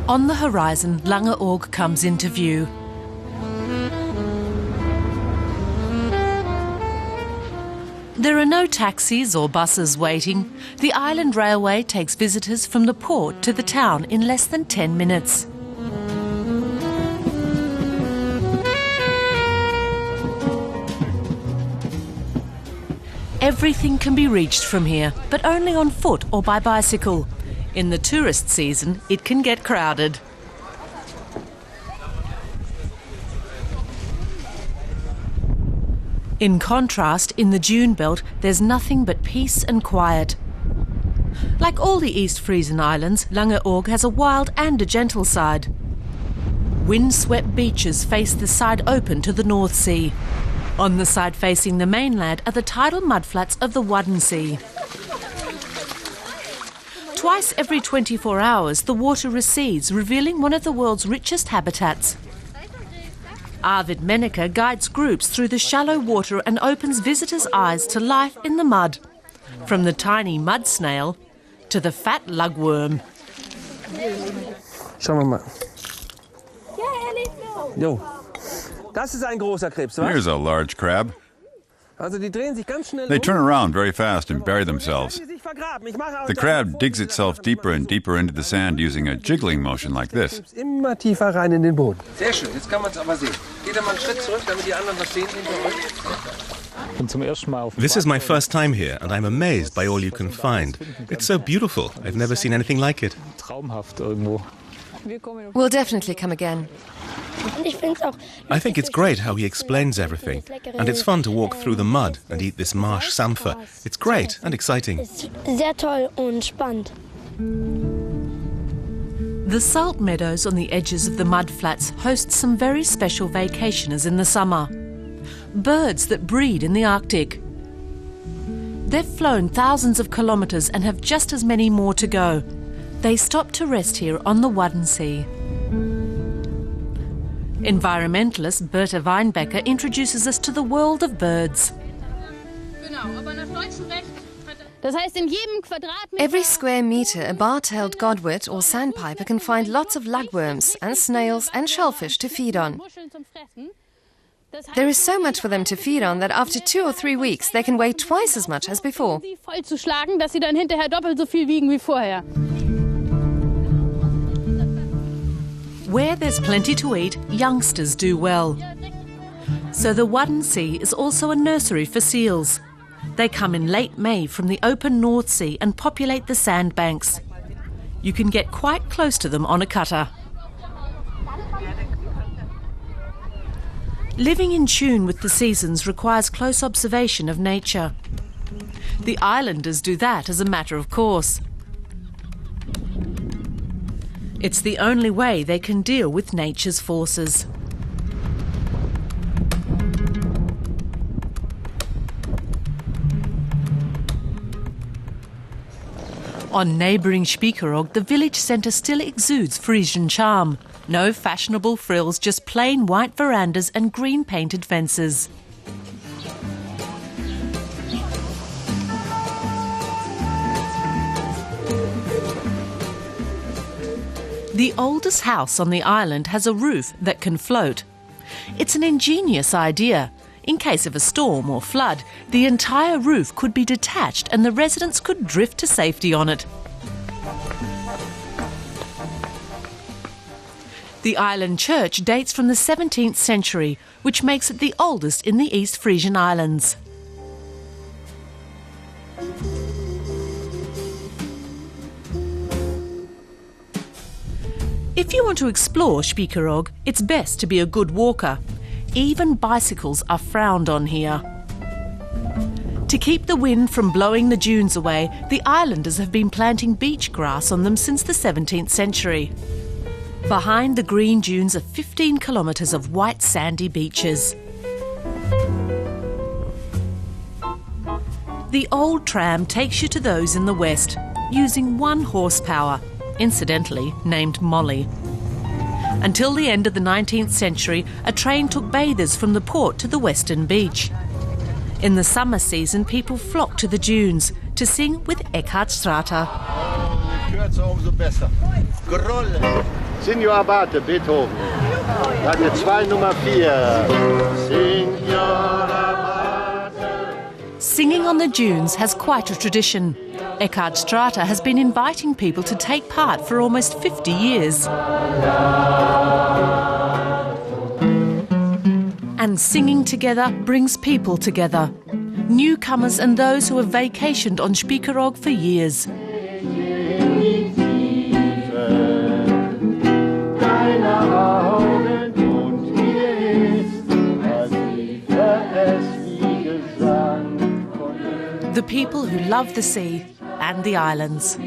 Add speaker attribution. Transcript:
Speaker 1: On the horizon, Langeoog comes into view. There are no taxis or buses waiting. The island railway takes visitors from the port to the town in less than 10 minutes. Everything can be reached from here, but only on foot or by bicycle. In the tourist season, it can get crowded. In contrast, in the dune belt, there's nothing but peace and quiet. Like all the East Frisian islands, Langeoog has a wild and a gentle side. Wind-swept beaches face the side open to the North Sea. On the side facing the mainland are the tidal mudflats of the Wadden Sea. Twice every 24 hours, the water recedes, revealing one of the world's richest habitats. Arvid Menneke guides groups through the shallow water and opens visitors' eyes to life in the mud, from the tiny mud snail to the fat lugworm.
Speaker 2: Schauen wir mal. Jo. Das ist ein großer Krebs, wa?
Speaker 3: Here's a large crab. They turn around very fast and bury themselves. The crab digs itself deeper and deeper into the sand using a jiggling motion like this.
Speaker 2: Immer tiefer rein in den Boden. Sehr schön, jetzt kann man es aber sehen. Geht mal einen Schritt zurück, damit die anderen was sehen hinter euch.
Speaker 4: This is my first time here, and I'm amazed by all you can find. It's so beautiful. I've never seen anything like it.
Speaker 5: We'll definitely come again.
Speaker 4: I think it's great how he explains everything, and it's fun to walk through the mud and eat this marsh samfer. It's great and exciting.
Speaker 6: Sehr toll und spannend.
Speaker 1: The salt meadows on the edges of the mudflats host some very special vacationers in the summer. Birds that breed in the Arctic. They've flown thousands of kilometres and have just as many more to go. They stop to rest here on the Wadden Sea. Environmentalist Berta Weinbecker introduces us to the world of birds.
Speaker 5: Every square metre, a bar-tailed godwit or sandpiper can find lots of lugworms and snails and shellfish to feed on. There is so much for them to feed on that after 2 or 3 weeks they can weigh twice as much as before.
Speaker 1: Where there's plenty to eat, youngsters do well. So the Wadden Sea is also a nursery for seals. They come in late May from the open North Sea and populate the sandbanks. You can get quite close to them on a cutter. Living in tune with the seasons requires close observation of nature. The islanders do that as a matter of course. It's the only way they can deal with nature's forces. On neighbouring Spiekeroog, the village centre still exudes Frisian charm. No fashionable frills, just plain white verandas and green-painted fences. The oldest house on the island has a roof that can float. It's an ingenious idea. In case of a storm or flood, the entire roof could be detached and the residents could drift to safety on it. The island church dates from the 17th century, which makes it the oldest in the East Frisian Islands. If you want to explore Spiekeroog, it's best to be a good walker. Even bicycles are frowned on here. To keep the wind from blowing the dunes away, the islanders have been planting beach grass on them since the 17th century. Behind the green dunes are 15 kilometres of white sandy beaches. The old tram takes you to those in the west, using 1 horsepower. Incidentally named Molly. Until the end of the 19th century, a train took bathers from the port to the western beach. In the summer season, people flocked to the dunes to sing with Eckhard Strata.
Speaker 7: Kürzer umso besser. Grolle. Signor Abate, Beethoven. Seite 2, Nummer 4. Signor Abate.
Speaker 1: Singing on the dunes has quite a tradition. Eckhard Strata has been inviting people to take part for almost 50 years. And singing together brings people together. Newcomers and those who have vacationed on Spiekeroog for years. The people who love the sea and the islands.